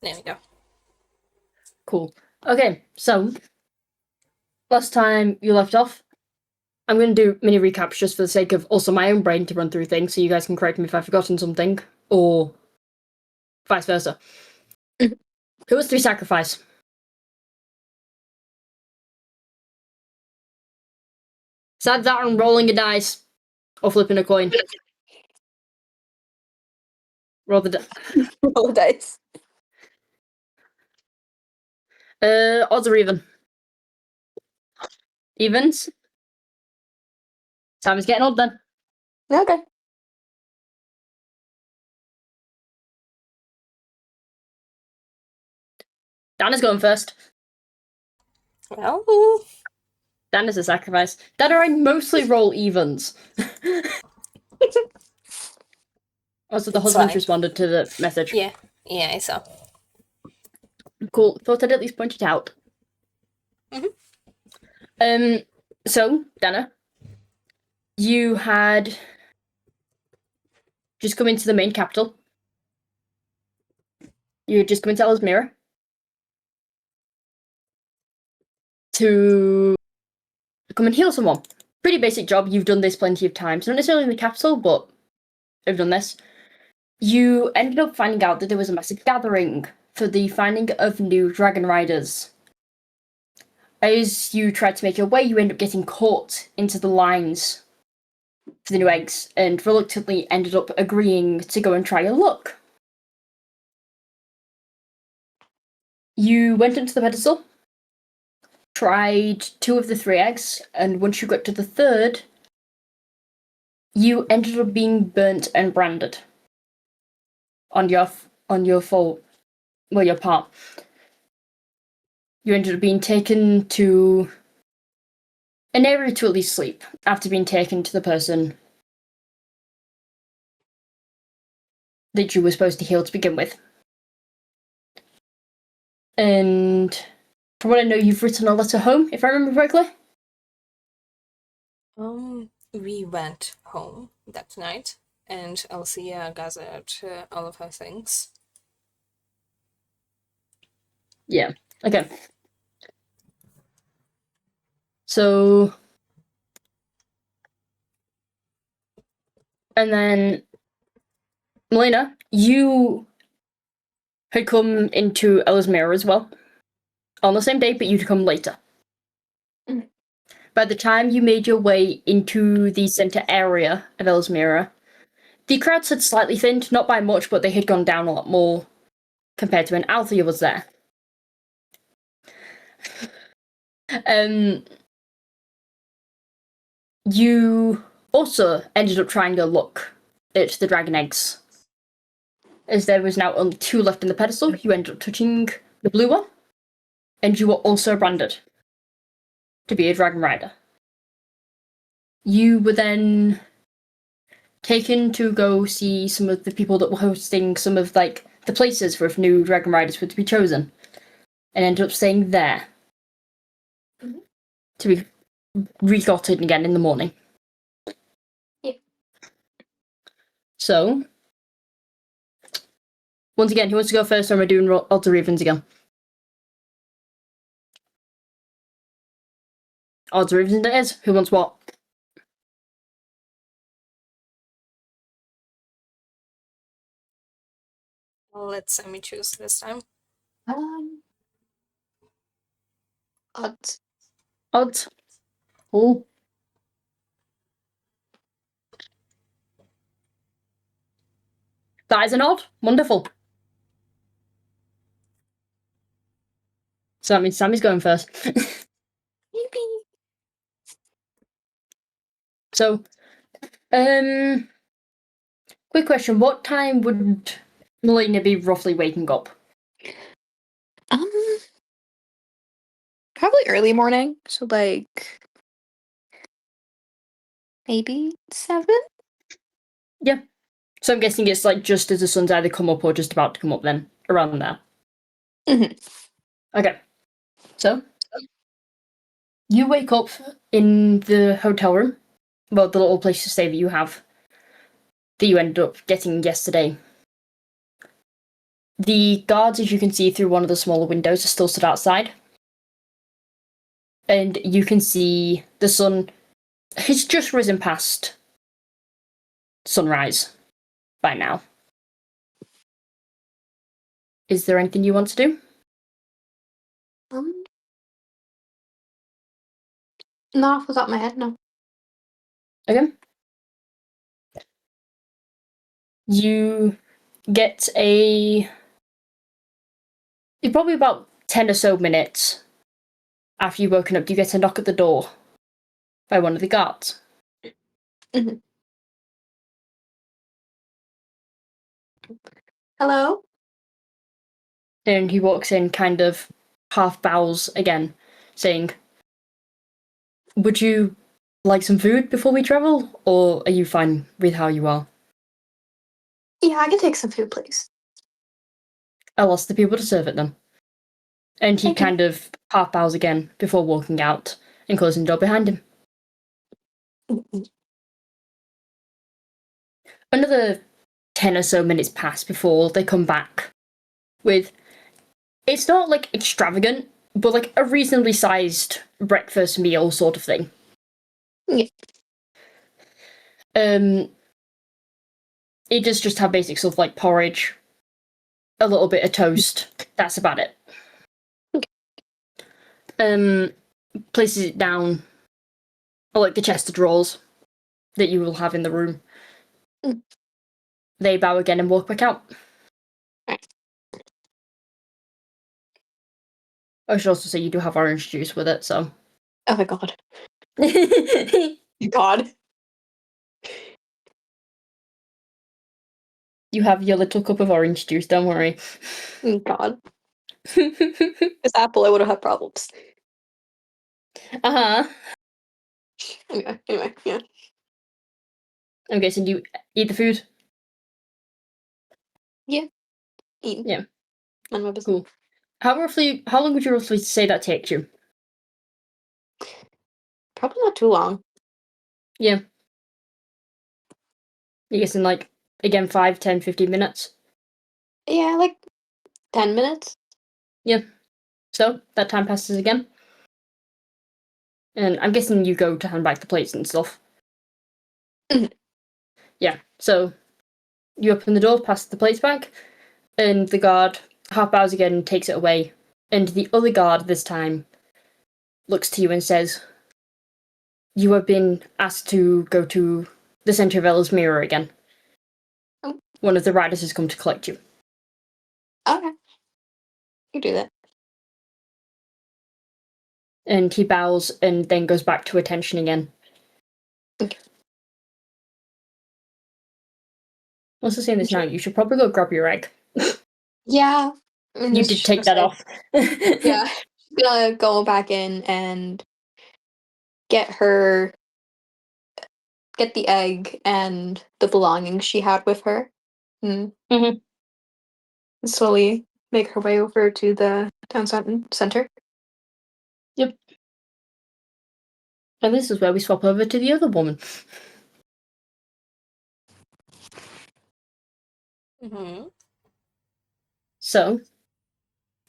There we go. Cool. Okay, so last time you left off, I'm going to do mini recaps just for the sake of also my own brain to run through things, so you guys can correct me if I've forgotten something, or vice versa. Who was to be sacrificed? Besides that, I'm rolling a dice or flipping a coin. Roll the Roll the dice. odds are even. Evens. Time is getting old then. Okay. Dana's going first. Well, Dana's a sacrifice. Dana, I mostly roll evens. Also, the It's husband's fine. responded to the message. yeah, I saw. Cool. Thought I'd at least point it out. So, Dana, you had just come into the main capital. You had just come into Alagaësia to come and heal someone. Pretty basic job. You've done this plenty of times. Not necessarily in the capital, but I've done this. You ended up finding out that there was a massive gathering for the finding of new dragon riders. As you tried to make your way, you end up getting caught into the lines for the new eggs, and reluctantly ended up agreeing to go and try your luck. You went into the pedestal, tried 2 of the 3 eggs, and once you got to the 3rd, you ended up being burnt and branded on your part. You ended up being taken to an area to at least sleep after being taken to the person that you were supposed to heal to begin with. And from what I know, you've written a letter home, if I remember correctly. We went home that night, and Alcia gathered all of her things. Yeah. Okay. So, and then, Melina, you had come into Alagaësia as well on the same day, but you'd come later. By the time you made your way into the center area of Alagaësia, the crowds had slightly thinned, not by much, but they had gone down a lot more compared to when Althea was there. You also ended up trying your luck at the dragon eggs. As there was now only 2 left in the pedestal, you ended up touching the blue one, and you were also branded to be a dragon rider. You were then taken to go see some of the people that were hosting some of the places where new dragon riders were to be chosen, and ended up staying there to be re-gotten again in the morning. Yeah. So, once again, who wants to go first, or am I doing odds or evens again? Odds or evens it is. Who wants what? Let Sammy choose this time. Odds. Odds. Cool. That is an odd. Wonderful. So that means Sammy's going first. Yippee. So, quick question. What time would Melina be roughly waking up? Probably early morning. So maybe 7? Yeah. So I'm guessing it's just as the sun's either come up or just about to come up then, around there. Okay. So, you wake up in the hotel room, well, the little place to stay that you have, that you ended up getting yesterday. The guards, as you can see through one of the smaller windows, are still stood outside. And you can see the sun has just risen past sunrise by now. Is there anything you want to do? Not off the top of my head, no. Okay. You get probably about 10 or so minutes after you've woken up, you get a knock at the door by one of the guards. Mhm. Hello? And he walks in, kind of half bows again, saying, "Would you like some food before we travel, or are you fine with how you are?" Yeah, I can take some food, please. I'll ask the people to serve it then. And he Thank you. kind of half bows again before walking out and closing the door behind him. Another 10 or so minutes pass before they come back with, it's not like extravagant, but like a reasonably sized breakfast meal sort of thing. Yeah. It does just have basic stuff like porridge, a little bit of toast. That's about it. Places it down, or like the chest of drawers that you will have in the room. Mm. They bow again and walk back out. Right. I should also say you do have orange juice with it, so. Oh my god. You God. have your little cup of orange juice, don't worry. God. This apple, I would have had problems. Uh-huh. Anyway, yeah. I'm guessing you eat the food? Eating. Yeah. None of my business. Cool. How long would you roughly say that takes you? Probably not too long. Yeah. You're guessing like, again, 5, 10, 15 minutes? Yeah, like 10 minutes. Yeah. So, that time passes again. And I'm guessing you go to hand back the plates and stuff. Mhm. Yeah, so you open the door, pass the plates back, and the guard half bows again and takes it away. And the other guard this time looks to you and says, "You have been asked to go to the center of Ella's mirror again. Oh. One of the riders has come to collect you." Okay. You do that. And he bows and then goes back to attention again. Okay. Also saying this now, you should probably go grab your egg. Yeah. You did take that off. Yeah. She's gonna go back in and get the egg and the belongings she had with her. And Mhm. slowly make her way over to the town center. Yep. And this is where we swap over to the other woman. Mm-hmm. So,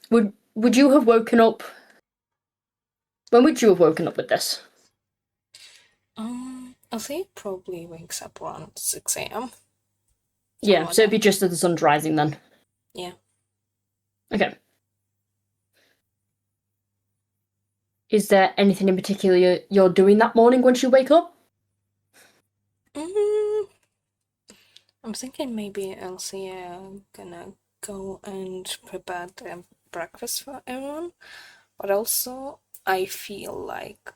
would you have woken up? When would you have woken up with this? I think probably wakes up around 6 a.m. Yeah, so it'd be just as the sun's rising then. Yeah. Okay. Is there anything in particular you're doing that morning once you wake up? I'm thinking maybe Elsie gonna go and prepare the breakfast for everyone, but also I feel like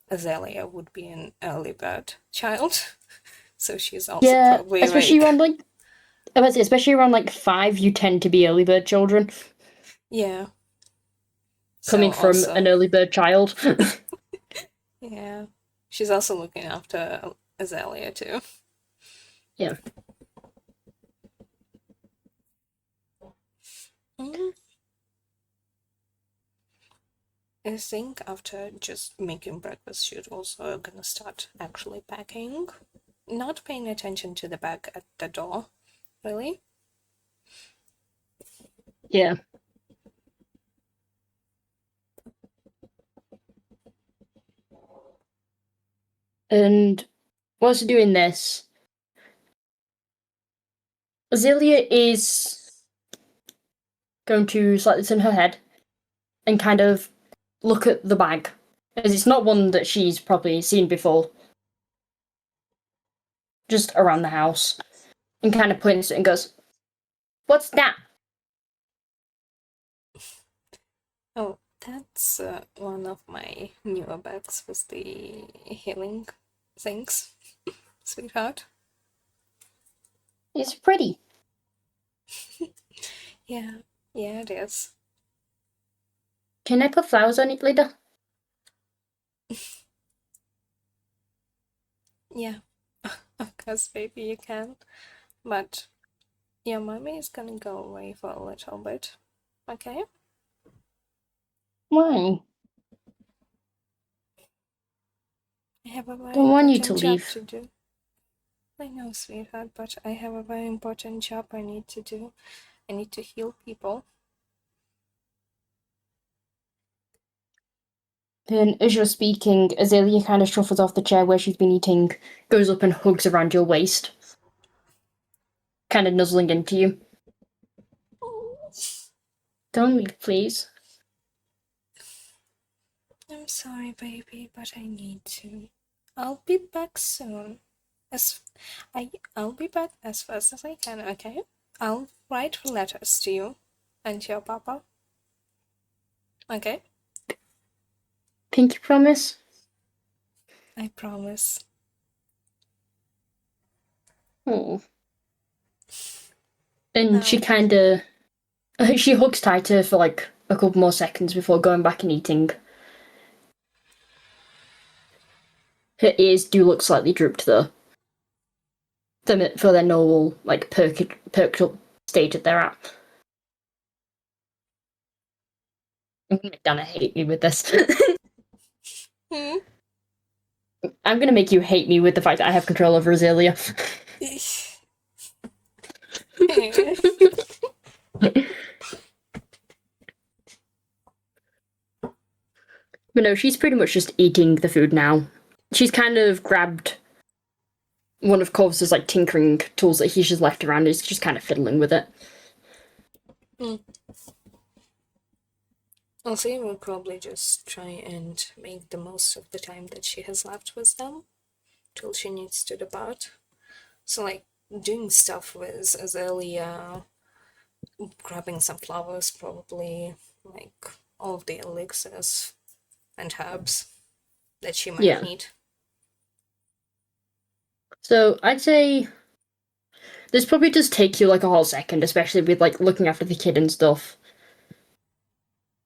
Azalea would be an early bird child, so she's also probably especially awake. around like, especially around like 5, you tend to be early bird children. Yeah. Coming So from also, an early bird child. yeah, she's also looking after Azalea too. Yeah. Mm. I think after just making breakfast, she's also gonna start actually packing. Not paying attention to the bag at the door, really. Yeah. And whilst doing this, Azalea is going to slightly turn her head and kind of look at the bag, as it's not one that she's probably seen before, just around the house, and kind of points it and goes, "What's that?" Oh, that's one of my newer bags with the healing things, sweetheart. It's pretty. Yeah, it is. Can I put flowers on it later? Yeah, of course, baby, you can. But your mommy is gonna go away for a little bit, okay? Why? I have a very Don't want you to important job leave. to do. I know, sweetheart, but I have a very important job I need to do. I need to heal people. Then, as you're speaking, Azalea kind of shuffles off the chair where she's been eating, goes up and hugs around your waist, kind of nuzzling into you. Don't leave, please. I'm sorry, baby, but I need to. I'll be back soon. I'll be back as fast as I can, okay? I'll write letters to you and your papa. Okay? Pinky promise? I promise. Oh. And she kind of... She hugs tighter for like a couple more seconds before going back and eating. Her ears do look slightly drooped though. For their normal, like, perked up stage that they're at. I'm gonna make Dana hate me with this. Hmm? I'm gonna make you hate me with the fact that I have control over Azalea. But no, she's pretty much just eating the food now. She's kind of grabbed one of Corvus's like tinkering tools that he's just left around and is just kind of fiddling with it. Elsie will probably just try and make the most of the time that she has left with them till she needs to depart. So, like, doing stuff with Azalea, grabbing some flowers, probably, like, all of the elixirs and herbs that she might need. So I'd say this probably does take you like a whole second, especially with like looking after the kid and stuff.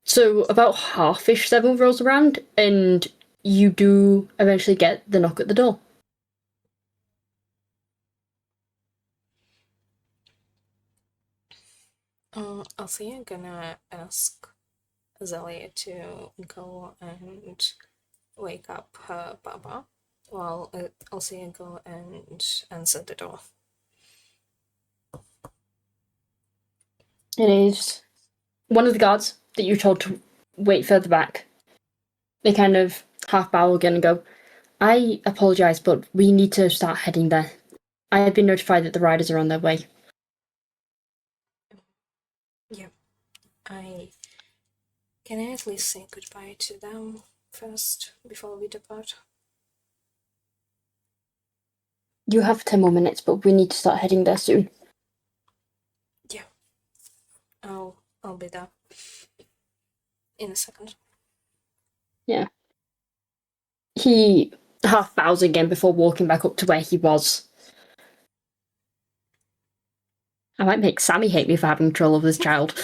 So about half-ish 7 rolls around, and you do eventually get the knock at the door. Althea gonna ask Azalea to go and wake up her papa while Althea go and answer the door. It is one of the guards that you're told to wait further back. They kind of half bow again and go, "I apologise, but we need to start heading there. I have been notified that the riders are on their way." Yeah, can I at least say goodbye to them first before we depart? You have 10 more minutes, but we need to start heading there soon. Yeah, I'll be there in a second. Yeah. He half bows again before walking back up to where he was. I might make Sammy hate me for having control of this child.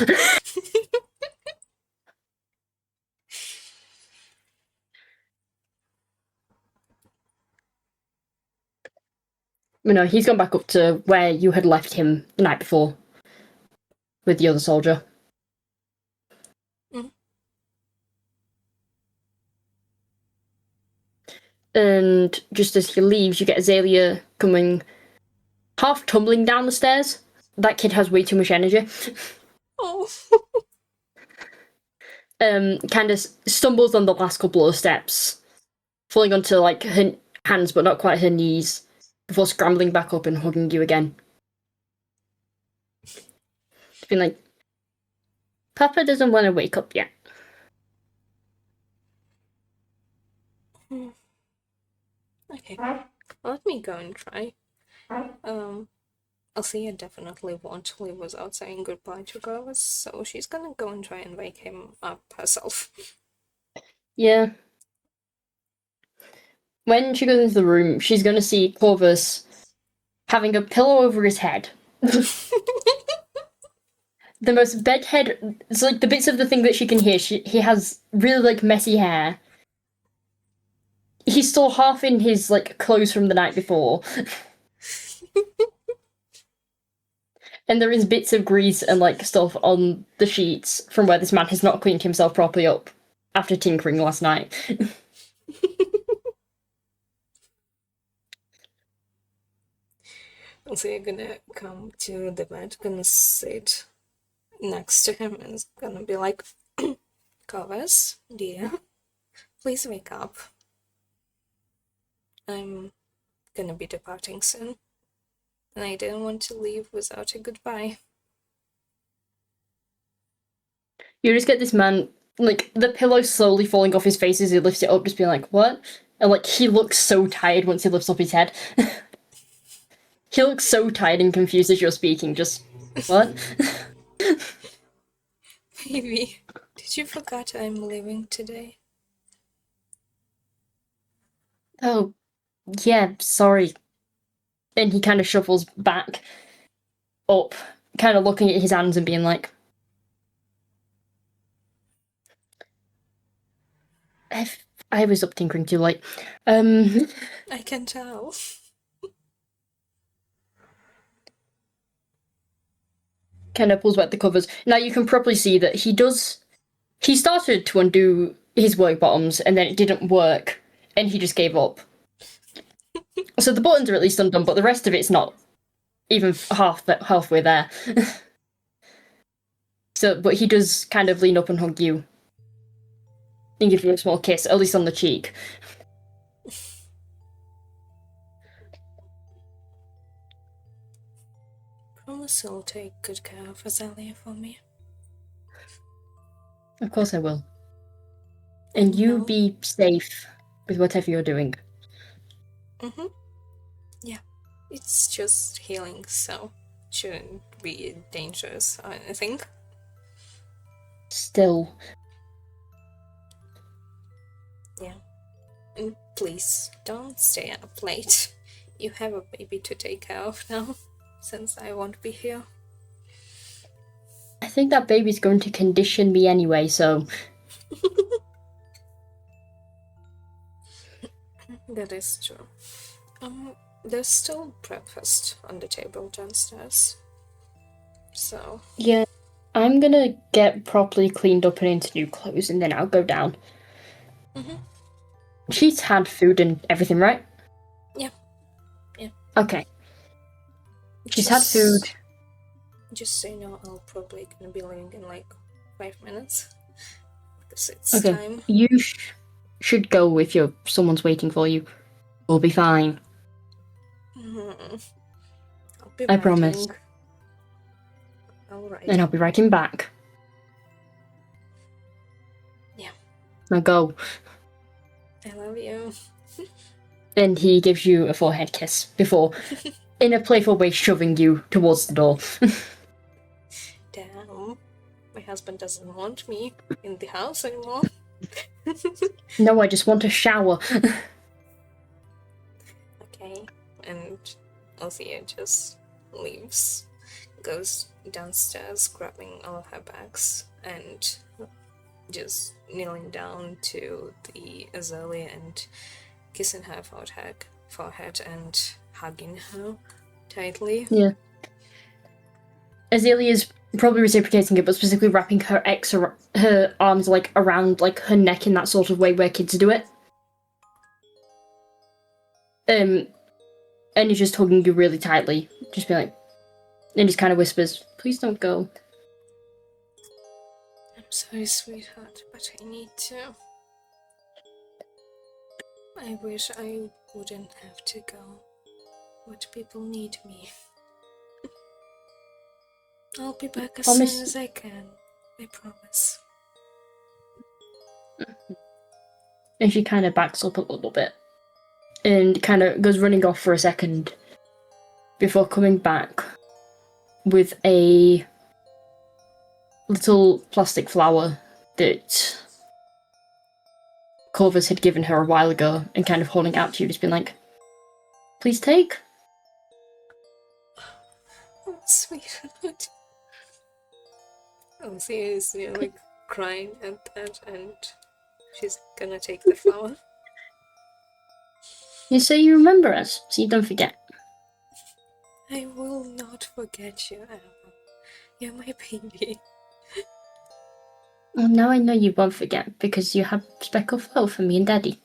No, he's gone back up to where you had left him the night before with the other soldier. Mm-hmm. And just as he leaves, you get Azalea coming half tumbling down the stairs. That kid has way too much energy. Oh. Kind of stumbles on the last couple of steps, falling onto like her hands but not quite her knees, before scrambling back up and hugging you again. Being like, Papa doesn't want to wake up yet. Okay, let me go and try. Althea definitely won't leave without saying goodbye to Corvus, so she's gonna go and try and wake him up herself. Yeah. When she goes into the room, she's gonna see Corvus having a pillow over his head. The most bedhead. It's like the bits of the thing that she can hear. He has really like messy hair. He's still half in his like clothes from the night before. And there is bits of grease and like stuff on the sheets from where this man has not cleaned himself properly up after tinkering last night. Althea gonna come to the bed, gonna sit next to him, and is gonna be like, Corvus, dear, please wake up. I'm gonna be departing soon, and I didn't want to leave without a goodbye. You just get this man, like, the pillow slowly falling off his face as he lifts it up, just being like, what? And, like, he looks so tired once he lifts up his head. He looks so tired and confused as you're speaking, just, what? Baby, did you forget I'm leaving today? Oh, yeah, sorry. And he kind of shuffles back up, kind of looking at his hands and being like, I was up tinkering too late. I can tell. Kind of pulls back the covers. Now you can properly see that he started to undo his work bottoms and then it didn't work and he just gave up. So the buttons are at least undone, but the rest of it's not even halfway there. But he does kind of lean up and hug you and give you a small kiss, at least on the cheek. Promise you'll take good care of Azalea for me. Of course I will. And you be safe with whatever you're doing. Mm-hmm. Yeah. It's just healing, so shouldn't be dangerous or anything. Still. Yeah. And please, don't stay up late. You have a baby to take care of now, since I won't be here. I think that baby's going to condition me anyway, so... That is true. There's still breakfast on the table downstairs. So... Yeah, I'm gonna get properly cleaned up and into new clothes, and then I'll go down. Mm-hmm. She's had food and everything, right? Yeah. Yeah. Okay. She's had food. Just so you know, I'll probably gonna be leaving in like 5 minutes. Because it's Okay. time. You should go if someone's waiting for you. We'll be fine. Mm-hmm. I'll be I promise. writing. Alright. And I'll be writing back. Yeah. Now go. I love you. And he gives you a forehead kiss before, in a playful way, shoving you towards the door. Damn. My husband doesn't want me in the house anymore. No, I just want a shower. Okay. And Althea just leaves, goes downstairs, grabbing all of her bags, and just kneeling down to the Azalea and kissing her forehead and hugging her tightly. Yeah. Azalea's probably reciprocating it, but specifically wrapping her arms like around like her neck in that sort of way where kids do it. And he's just hugging you really tightly, just be like, and just kind of whispers, "Please don't go." Sorry, sweetheart, but I need to. I wish I wouldn't have to go, but people need me. I'll be back as soon as I can, I promise. And she kind of backs up a little bit and kind of goes running off for a second before coming back with a little plastic flower that Corvus had given her a while ago and kind of holding out to you, just being like, please take. Oh, sweetheart. Alagaësia is like crying at that, and she's gonna take the flower. You say you remember us, so you don't forget. I will not forget you, Emma. You're my baby. Well, now I know you won't forget because you have speckled flower for me and Daddy.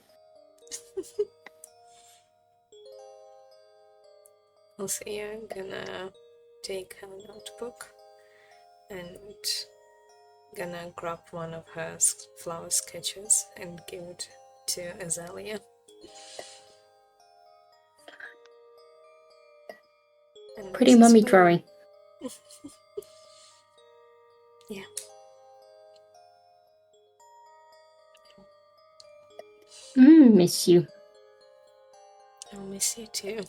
Alagaësia gonna take her notebook and gonna grab one of her flower sketches and give it to Azalea. And Pretty this is mummy for you. drawing. Yeah. Miss you. I'll miss you too.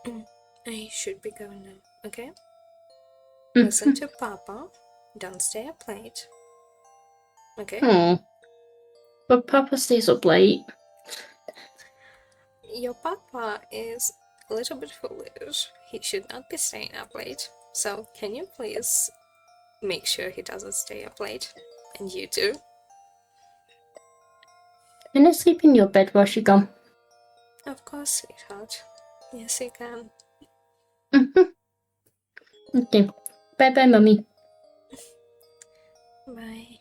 But I should be going now, okay? Listen to Papa. Don't stay up late. Okay? Oh, but Papa stays up late. Your Papa is a little bit foolish. He should not be staying up late. So can you please make sure he doesn't stay up late? And you too? Can I sleep in your bed while she gone? Of course, sweetheart. Yes, you can. Okay. Bye-bye, Mummy. Bye.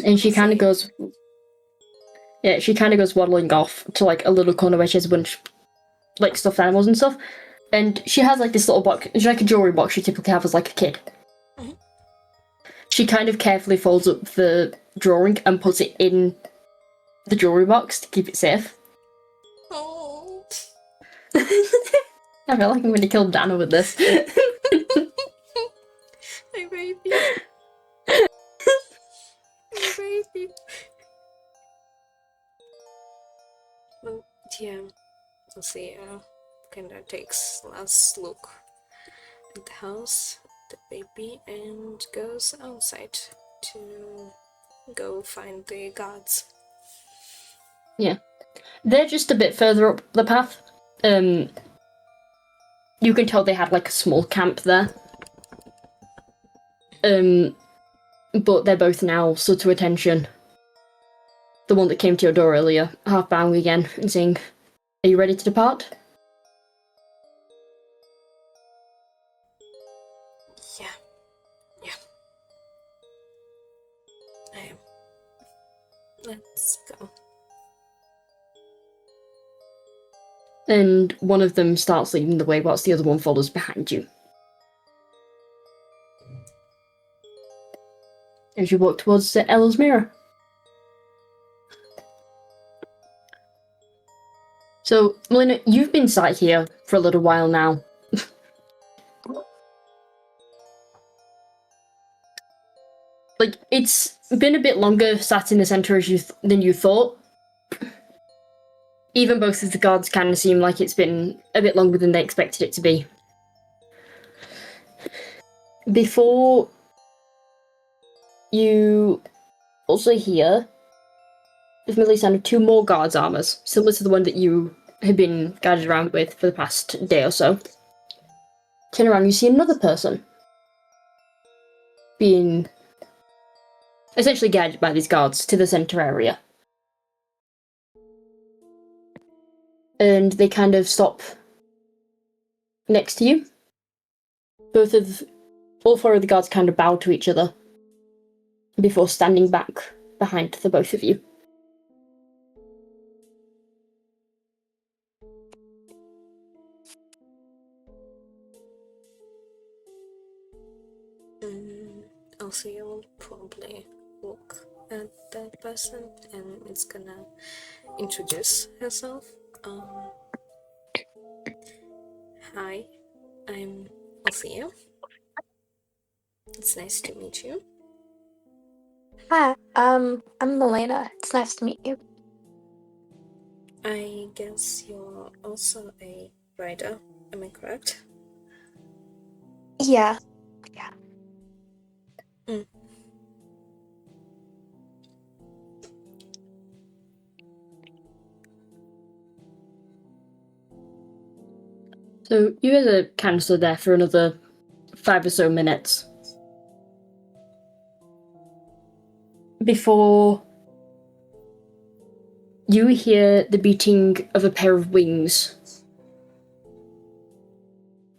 And she kind of goes... Yeah, she kind of goes waddling off to, like, a little corner where she has a bunch like, stuffed animals and stuff. And she has, like, this little box. It's like a jewellery box you typically have as, like, a kid. Mm-hmm. She kind of carefully folds up the drawing and puts it in the jewellery box to keep it safe. Oh. I feel like I'm going to kill Dana with this. My baby. My baby. Well, yeah, Alagaësia kinda takes last look at the house, the baby, and goes outside to go find the guards. Yeah. They're just a bit further up the path. You can tell they had, like, a small camp there. But they're both now stood to attention. The one that came to your door earlier, half bowing again and saying, "Are you ready to depart?" Yeah. I am. Let's go. And one of them starts leading the way whilst the other one follows behind you. As you walk towards Ella's mirror. So, Melina, you've been sat here for a little while now. Like, it's been a bit longer sat in the centre than you thought. Even both of the guards kind of seem like it's been a bit longer than they expected it to be. Before you also hear the familiar sound of two more guards' armours, similar to the one that you had been guided around with for the past day or so. Turn around, you see another person being essentially guided by these guards to the centre area. And they kind of stop next to you. All four of the guards kind of bow to each other before standing back behind the both of you. Althea will probably look at that person and it's gonna introduce herself. Hi, I'm Althea. It's nice to meet you. Hi, I'm Milena. It's nice to meet you. I guess you're also a writer, am I correct? Yeah. So you guys are kind of stood there for another 5 or so minutes before you hear the beating of a pair of wings,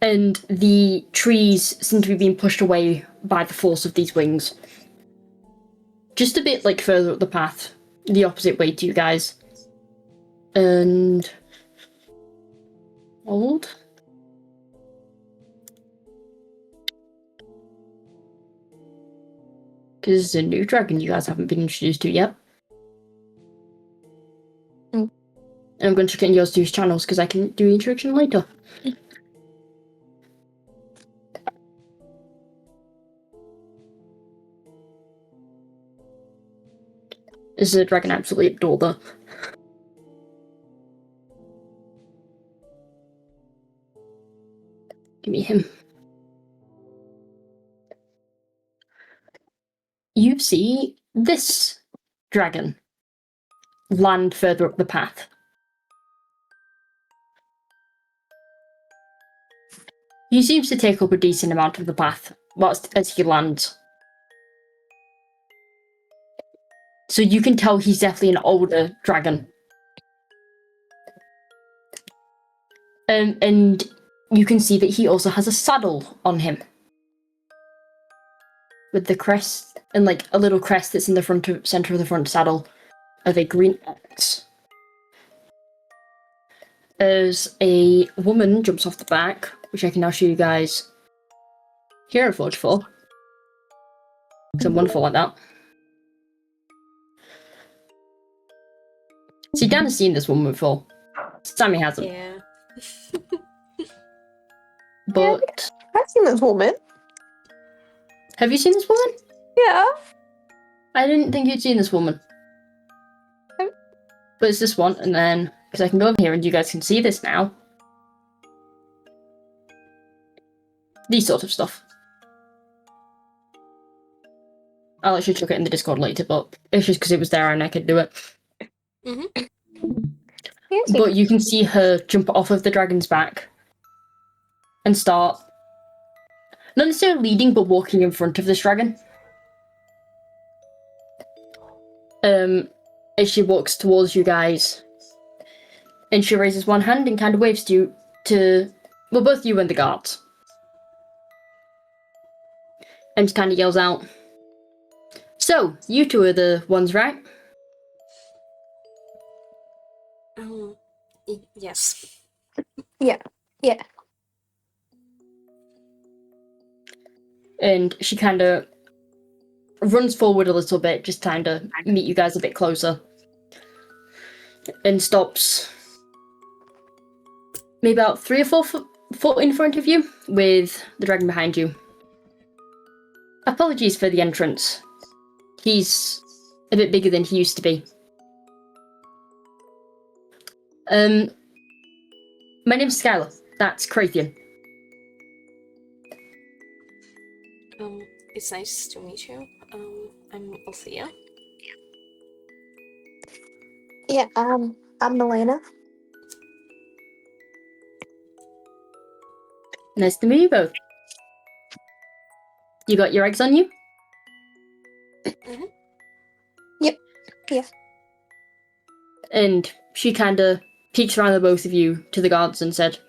and the trees seem to be being pushed away by the force of these wings. Just a bit like further up the path, the opposite way to you guys. And hold. Because it's a new dragon you guys haven't been introduced to yet. Mm. And I'm going to check in yours to his channels because I can do the introduction later. This is a dragon I absolutely adore though. Give me him. You see this dragon land further up the path. He seems to take up a decent amount of the path as he lands. So you can tell he's definitely an older dragon. And you can see that he also has a saddle on him. With the crest, and like a little crest that's in the center of the front saddle of a green ox. As a woman jumps off the back, which I can now show you guys here at Forge 4. Because I'm wonderful like that. See, Dan has seen this woman before. Sammy hasn't. Yeah. But I've seen this woman. have you seen this woman? Yeah. I didn't think you'd seen this woman. But it's this one, and then because I can go over here and you guys can see this now. These sort of stuff. I'll actually chuck it in the Discord later, but it's just because it was there and I could do it. But you can see her jump off of the dragon's back and start, not necessarily leading, but walking in front of this dragon. As she walks towards you guys, and she raises one hand and kind of waves to well, both you and the guards. And kind of yells out, "So, you two are the ones, right?" Yes. Yeah. And she kind of runs forward a little bit, just kind of meet you guys a bit closer. And stops maybe about 3 or 4 foot in front of you, with the dragon behind you. Apologies for the entrance. He's a bit bigger than he used to be. My name's Skylar. That's Krathian. It's nice to meet you. I'm Althea. Yeah. I'm Milena. Nice to meet you both. You got your eggs on you? Yep. Yeah. And she kind of peeks around the both of you to the guards and said,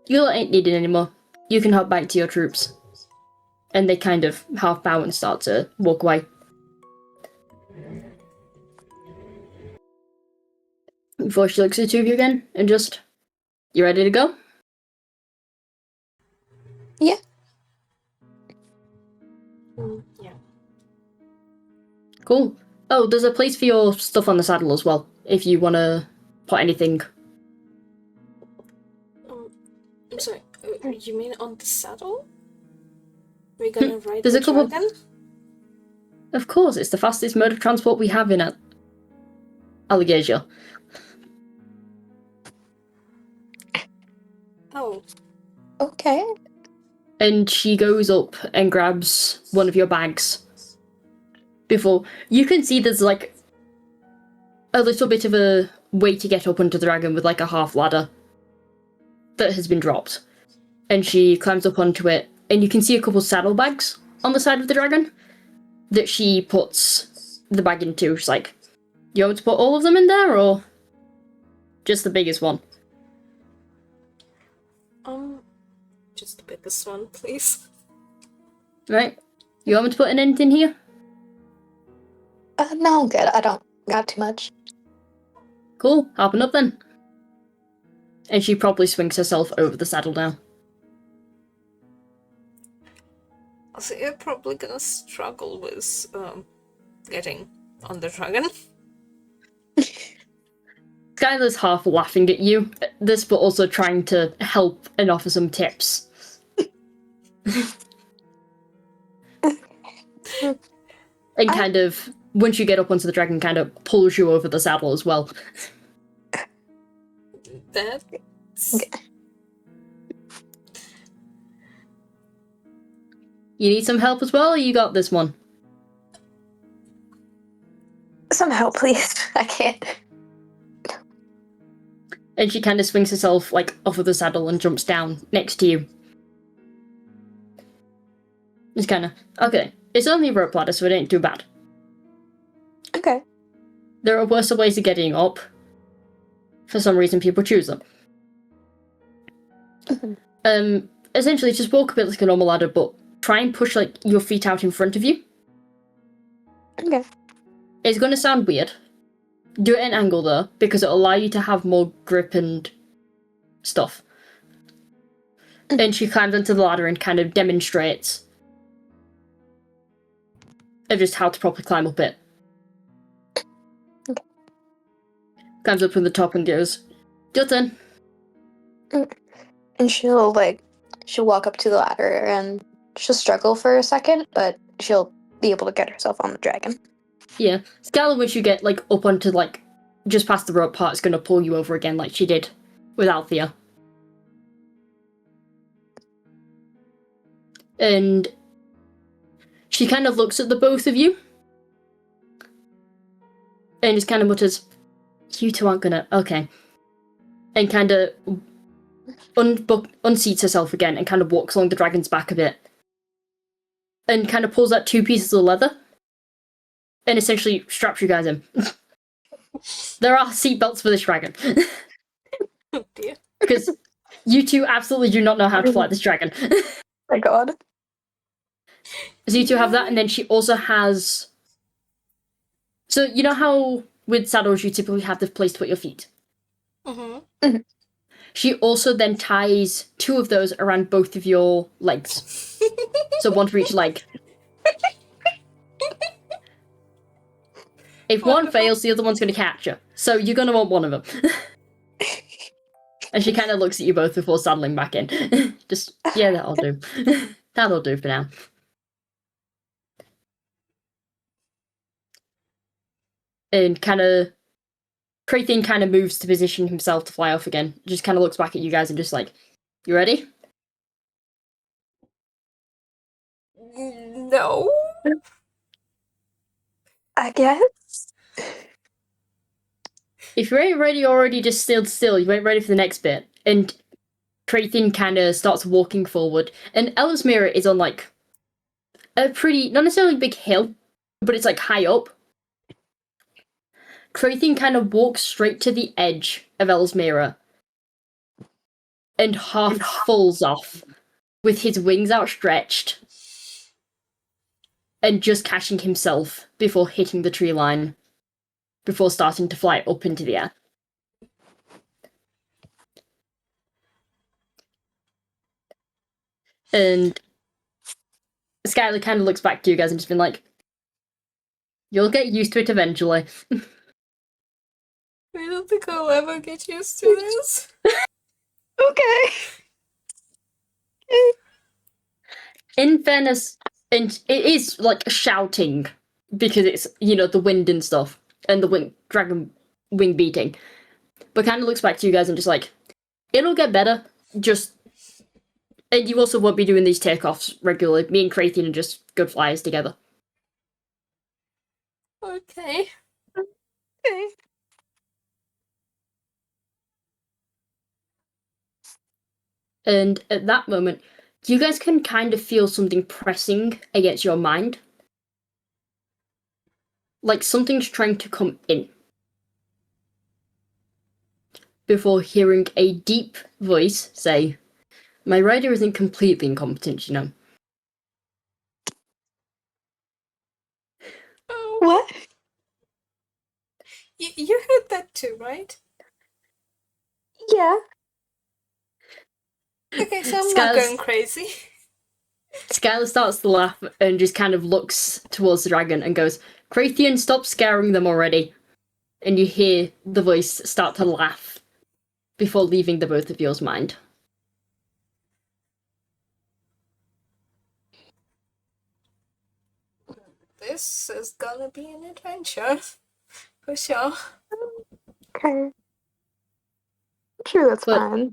"You lot ain't needed anymore. You can hop back to your troops." And they kind of half bow and start to walk away. Before she looks at the two of you again and just, "You ready to go?" Yeah. Yeah. Cool. Oh, there's a place for your stuff on the saddle as well, if you want to put anything. I'm sorry. You mean on the saddle? We're gonna ride There's the a couple. dragon? Of course, it's the fastest mode of transport we have in Alagaësia. Oh. Okay. And she goes up and grabs one of your bags. Before you can see there's like a little bit of a way to get up onto the dragon with like a half ladder that has been dropped. And she climbs up onto it, and you can see a couple saddlebags on the side of the dragon that she puts the bag into. She's like, you want to put all of them in there, or just the biggest one? Just the biggest one, please. Right? You want me to put in anything here? No, I'm good. I don't got too much. Cool, hopping up then. And she probably swings herself over the saddle now. So you're probably gonna struggle with getting on the dragon. Skylar's half laughing at you at this, but also trying to help and offer some tips. And kind of, once you get up onto the dragon, kind of pulls you over the saddle as well. That's... You need some help as well, or you got this one? Some help, please. I can't. And she kind of swings herself like off of the saddle and jumps down next to you. It's kind of, okay, it's only a rope ladder, so it ain't too bad. Okay. There are worse ways of getting up. For some reason, people choose them. Essentially, just walk a bit like a normal ladder, but try and push like your feet out in front of you. Okay. It's going to sound weird. Do it at an angle though, because it'll allow you to have more grip and stuff. And she climbs onto the ladder and kind of demonstrates of just how to properly climb up it. Okay. Climbs up from the top and goes, your turn. And she'll walk up to the ladder and she'll struggle for a second, but she'll be able to get herself on the dragon. Yeah. Scala, once you get like up onto like just past the rope part, is going to pull you over again like she did with Althea. And she kind of looks at the both of you and just kind of mutters, you two aren't gonna, okay. And kind of unseats herself again and kind of walks along the dragon's back a bit. And kind of pulls out 2 pieces of leather and essentially straps you guys in. There are seatbelts for this dragon. Oh dear. Because you two absolutely do not know how to fly this dragon. My god. So you two have that, and then she also has... So you know how with saddles you typically have the place to put your feet? Mm-hmm. She also then ties 2 of those around both of your legs. So one for each leg. If one fails, the other one's going to catch her. So you're going to want one of them. And she kind of looks at you both before saddling back in. Just, yeah, that'll do. That'll do for now. And kind of... Krathyn kind of moves to position himself to fly off again. Just kind of looks back at you guys and just like, you ready? No. I guess. If you ain't ready already, just stand still. You ain't ready for the next bit. And Krathyn kind of starts walking forward. And Ella's Mirror is on like a pretty, not necessarily big hill, but it's like high up. Krathyn kind of walks straight to the edge of Ella's Mirror and half falls off with his wings outstretched and just catching himself before hitting the tree line, before starting to fly up into the air. And Skylar kind of looks back to you guys and just been like, you'll get used to it eventually. I don't think I'll ever get used to this. Okay. In fairness, and it is like shouting because it's, the wind and stuff and the dragon wing beating. But kind of looks back to you guys and just like, it'll get better. And you also won't be doing these takeoffs regularly. Me and Kraithian are just good flyers together. Okay. Okay. And at that moment, you guys can kind of feel something pressing against your mind. Like something's trying to come in. Before hearing a deep voice say, "My rider isn't completely incompetent, you know." Oh, What? you heard that too, right? Yeah. Okay, so I'm not going crazy. Skylar starts to laugh and just kind of looks towards the dragon and goes, "Kraithian, stop scaring them already." And you hear the voice start to laugh before leaving the both of yours mind. This is gonna be an adventure. For sure. Okay. I'm sure that's But- fine.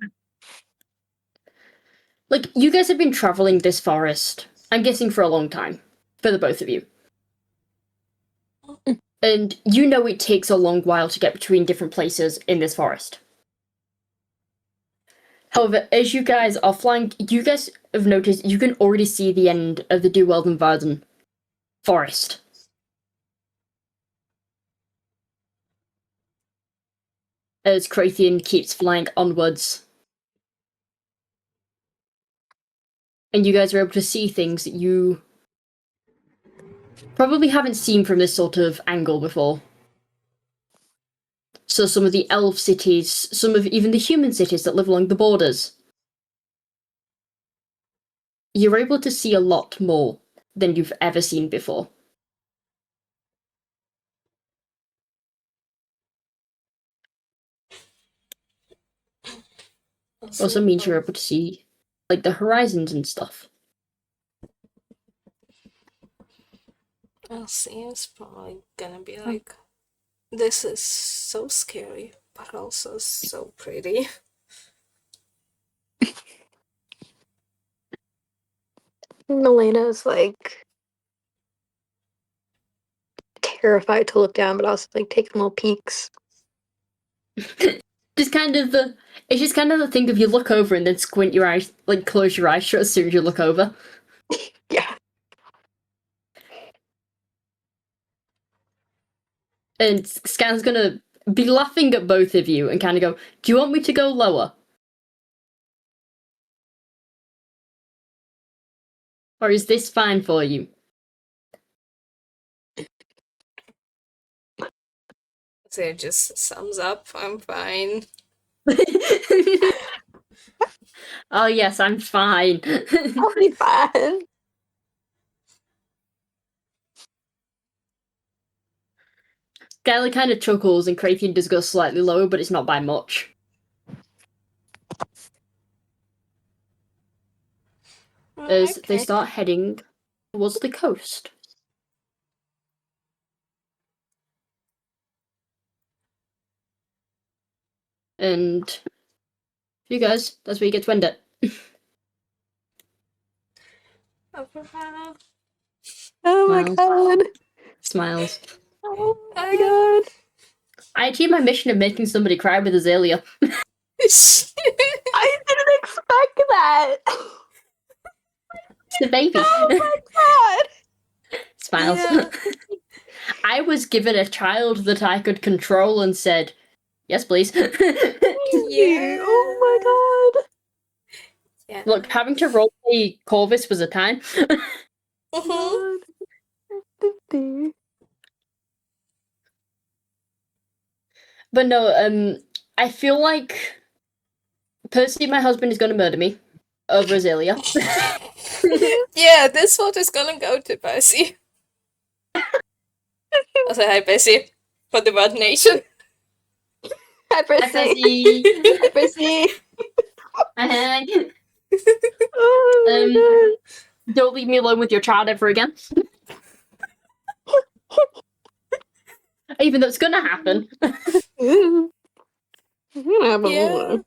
Like, you guys have been traveling this forest, I'm guessing for a long time, for the both of you. And you know it takes a long while to get between different places in this forest. However, as you guys are flying, you guys have noticed you can already see the end of the Duwelden Varden forest. As Kraithian keeps flying onwards. And you guys are able to see things that you probably haven't seen from this sort of angle before. So some of the elf cities, some of even the human cities that live along the borders. You're able to see a lot more than you've ever seen before. Also means you're able to see, like, the horizons and stuff. I'll see. It's probably gonna be like, this is so scary, but also so pretty. Melena's like terrified to look down, but also like taking little peeks. It's just kind of the thing of you look over and then squint your eyes, like close your eyes shut as soon as you look over. Yeah. And Scan's gonna be laughing at both of you and kind of go, "Do you want me to go lower? Or is this fine for you?" So it just sums up. I'm fine. Oh yes, I'm fine. I'll be fine. Skylar kind of chuckles and Kraithian does go slightly lower, but it's not by much. As they start heading towards the coast. And you guys, that's where you get to end it. Oh my Smiles. god. Smiles. Oh my god. I achieved my mission of making somebody cry with Azalea. I didn't expect that. The baby. Oh my god. Smiles. Yeah. I was given a child that I could control and said, "Yes, please." Thank you. Oh my god. Yeah. Look, having to roleplay Corvus was a time. Mhm. God. But no, I feel like Percy, my husband, is going to murder me over Azalea. Yeah, this vote is gonna go to Percy. I'll say hi, Percy, for the Bird Nation. Hi, Percy. Percy. Hi, Percy. Hi. Oh my Don't leave me alone with your child ever again. Even though it's gonna happen. god. Yeah.